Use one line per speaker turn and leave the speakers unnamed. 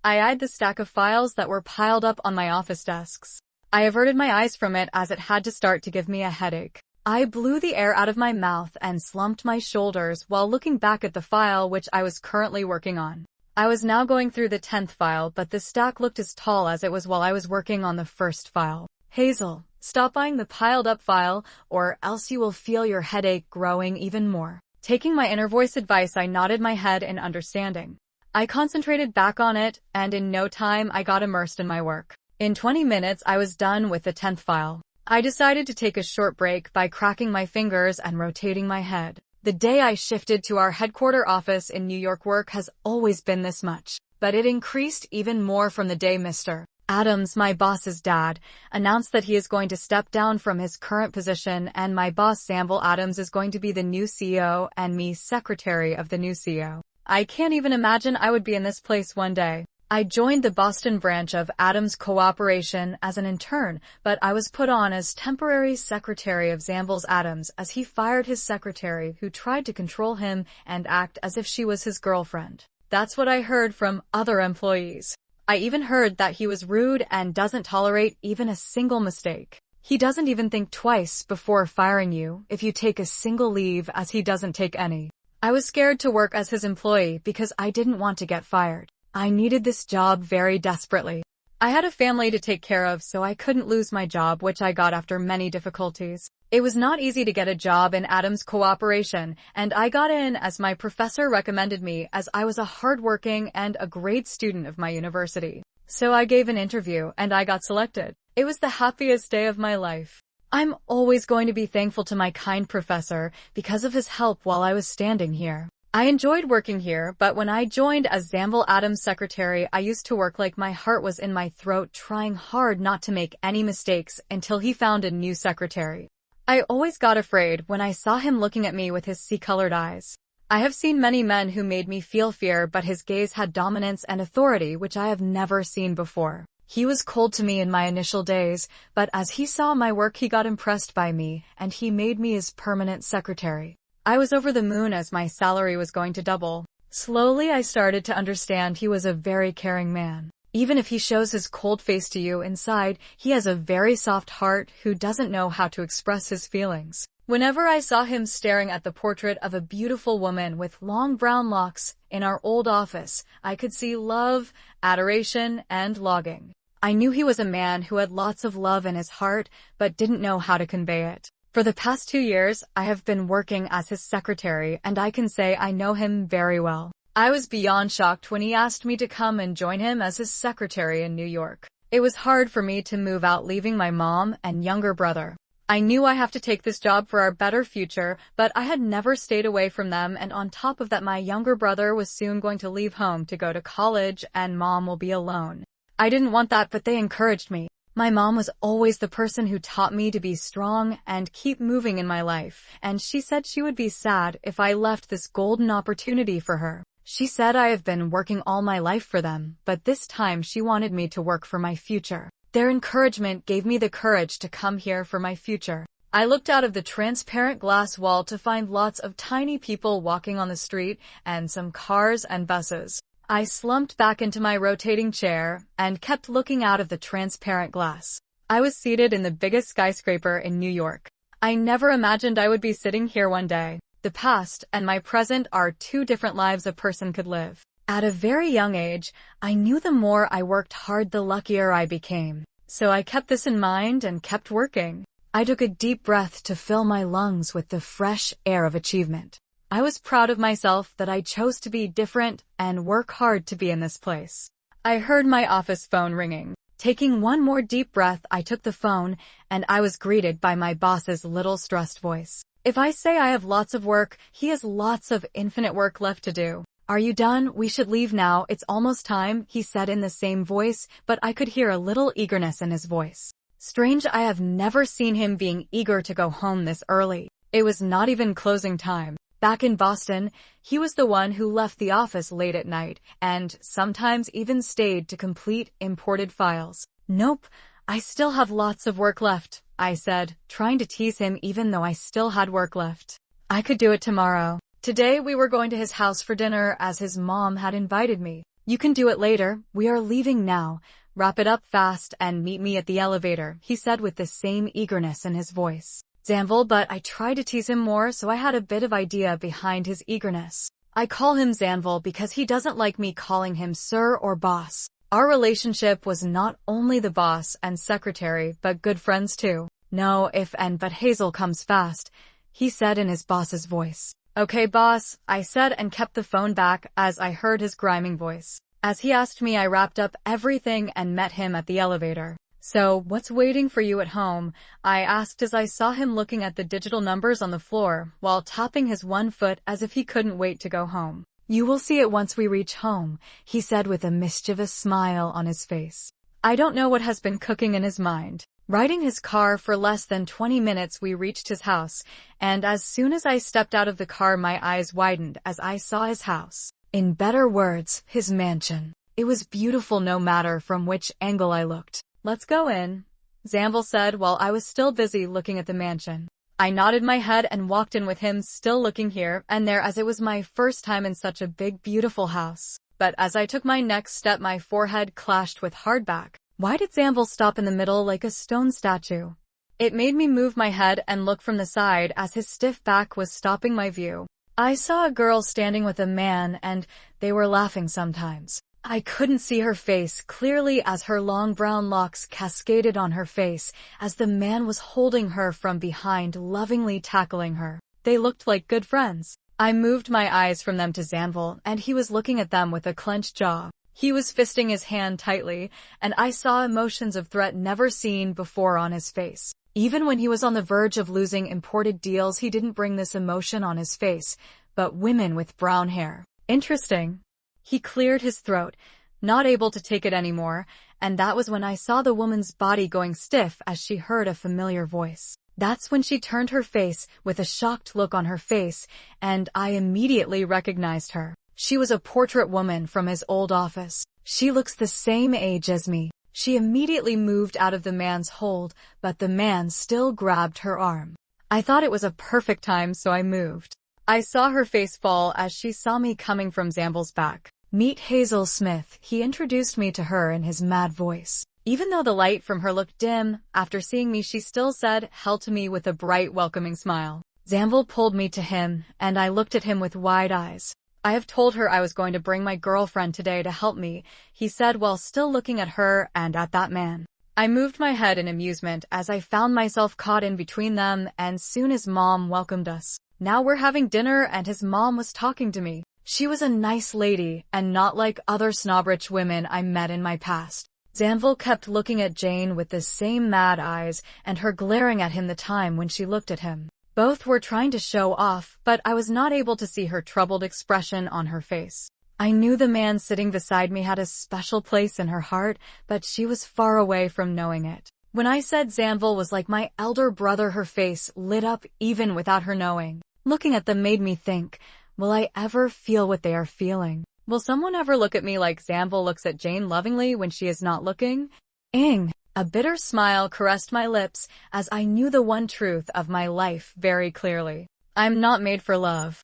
I eyed the stack of files that were piled up on my office desks. I averted my eyes from it as it had to start to give me a headache. I blew the air out of my mouth and slumped my shoulders while looking back at the file which I was currently working on. I was now going through the 10th file, but the stack looked as tall as it was while I was working on the first file. Hazel, stop buying the piled up file, or else you will feel your headache growing even more. Taking my inner voice advice, I nodded my head in understanding. I concentrated back on it, and in no time I got immersed in my work. In 20 minutes I was done with the 10th file. I decided to take a short break by cracking my fingers and rotating my head. The day I shifted to our headquarter office in New York, work has always been this much, but it increased even more from the day Mr. Adams, my boss's dad, announced that he is going to step down from his current position, and my boss Zamble Adams is going to be the new CEO and me secretary of the new CEO. I can't even imagine I would be in this place one day. I joined the Boston branch of Adams Cooperation as an intern, but I was put on as temporary secretary of Zambles Adams as he fired his secretary who tried to control him and act as if she was his girlfriend. That's what I heard from other employees. I even heard that he was rude and doesn't tolerate even a single mistake. He doesn't even think twice before firing you if you take a single leave, as he doesn't take any. I was scared to work as his employee because I didn't want to get fired. I needed this job very desperately. I had a family to take care of, so I couldn't lose my job, which I got after many difficulties. It was not easy to get a job in Adams Cooperation, and I got in as my professor recommended me, as I was a hardworking and a great student of my university. So I gave an interview and I got selected. It was the happiest day of my life. I'm always going to be thankful to my kind professor because of his help while I was standing here. I enjoyed working here, but when I joined as Zamble Adams' secretary, I used to work like my heart was in my throat, trying hard not to make any mistakes until he found a new secretary. I always got afraid when I saw him looking at me with his sea-colored eyes. I have seen many men who made me feel fear, but his gaze had dominance and authority which I have never seen before. He was cold to me in my initial days, but as he saw my work he got impressed by me, and he made me his permanent secretary. I was over the moon as my salary was going to double. Slowly I started to understand he was a very caring man. Even if he shows his cold face to you, inside, he has a very soft heart who doesn't know how to express his feelings. Whenever I saw him staring at the portrait of a beautiful woman with long brown locks in our old office, I could see love, adoration, and longing. I knew he was a man who had lots of love in his heart, but didn't know how to convey it. For the past 2 years, I have been working as his secretary, and I can say I know him very well. I was beyond shocked when he asked me to come and join him as his secretary in New York. It was hard for me to move out, leaving my mom and younger brother. I knew I have to take this job for our better future, but I had never stayed away from them, and on top of that my younger brother was soon going to leave home to go to college and mom will be alone. I didn't want that, but they encouraged me. My mom was always the person who taught me to be strong and keep moving in my life, and she said she would be sad if I left this golden opportunity for her. She said I have been working all my life for them, but this time she wanted me to work for my future. Their encouragement gave me the courage to come here for my future. I looked out of the transparent glass wall to find lots of tiny people walking on the street and some cars and buses. I slumped back into my rotating chair and kept looking out of the transparent glass. I was seated in the biggest skyscraper in New York. I never imagined I would be sitting here one day. The past and my present are two different lives a person could live. At a very young age, I knew the more I worked hard, the luckier I became. So I kept this in mind and kept working. I took a deep breath to fill my lungs with the fresh air of achievement. I was proud of myself that I chose to be different and work hard to be in this place. I heard my office phone ringing. Taking one more deep breath, I took the phone, and I was greeted by my boss's little stressed voice. If I say I have lots of work, he has lots of infinite work left to do. Are you done? We should leave now. It's almost time, he said in the same voice, but I could hear a little eagerness in his voice. Strange, I have never seen him being eager to go home this early. It was not even closing time. Back in Boston, he was the one who left the office late at night, and sometimes even stayed to complete imported files. Nope, I still have lots of work left, I said, trying to tease him even though I still had work left. I could do it tomorrow. Today we were going to his house for dinner as his mom had invited me. You can do it later. We are leaving now. Wrap it up fast and meet me at the elevator, he said with the same eagerness in his voice. Zanvil, but I tried to tease him more, so I had a bit of idea behind his eagerness. I call him Zanvil because he doesn't like me calling him sir or boss. Our relationship was not only the boss and secretary, but good friends too. No if and but Hazel comes fast, he said in his boss's voice. Okay boss, I said and kept the phone back as I heard his grimy voice. As he asked me, I wrapped up everything and met him at the elevator. So, what's waiting for you at home? I asked as I saw him looking at the digital numbers on the floor while tapping his one foot as if he couldn't wait to go home. You will see it once we reach home, he said with a mischievous smile on his face. I don't know what has been cooking in his mind. Riding his car for less than 20 minutes, we reached his house, and as soon as I stepped out of the car, my eyes widened as I saw his house. In better words, his mansion. It was beautiful no matter from which angle I looked. Let's go in, Zanvil said while I was still busy looking at the mansion. I nodded my head and walked in with him, still looking here and there as it was my first time in such a big, beautiful house. But as I took my next step, my forehead clashed with hardback. Why did Zanvil stop in the middle like a stone statue? It made me move my head and look from the side as his stiff back was stopping my view. I saw a girl standing with a man and they were laughing sometimes. I couldn't see her face clearly as her long brown locks cascaded on her face as the man was holding her from behind, lovingly tackling her. They looked like good friends. I moved my eyes from them to Zanvil and he was looking at them with a clenched jaw. He was fisting his hand tightly and I saw emotions of threat never seen before on his face. Even when he was on the verge of losing imported deals, he didn't bring this emotion on his face, but women with brown hair. Interesting. He cleared his throat, not able to take it anymore, and that was when I saw the woman's body going stiff as she heard a familiar voice. That's when she turned her face with a shocked look on her face, and I immediately recognized her. She was a portrait woman from his old office. She looks the same age as me. She immediately moved out of the man's hold, but the man still grabbed her arm. I thought it was a perfect time, so I moved. I saw her face fall as she saw me coming from Zanvil's back. Meet Hazel Smith, he introduced me to her in his mad voice. Even though the light from her looked dim, after seeing me she still said, held to me with a bright, welcoming smile. Zanvil pulled me to him, and I looked at him with wide eyes. I have told her I was going to bring my girlfriend today to help me, he said while still looking at her and at that man. I moved my head in amusement as I found myself caught in between them, and soon his mom welcomed us. Now we're having dinner and his mom was talking to me. She was a nice lady and not like other snobrich women I met in my past. Zanvil kept looking at Jane with the same mad eyes and her glaring at him the time when she looked at him. Both were trying to show off, but I was not able to see her troubled expression on her face. I knew the man sitting beside me had a special place in her heart, but she was far away from knowing it. When I said Zanvil was like my elder brother, her face lit up even without her knowing. Looking at them made me think, will I ever feel what they are feeling? Will someone ever look at me like Zanvil looks at Jane lovingly when she is not looking? A bitter smile caressed my lips as I knew the one truth of my life very clearly. I'm not made for love.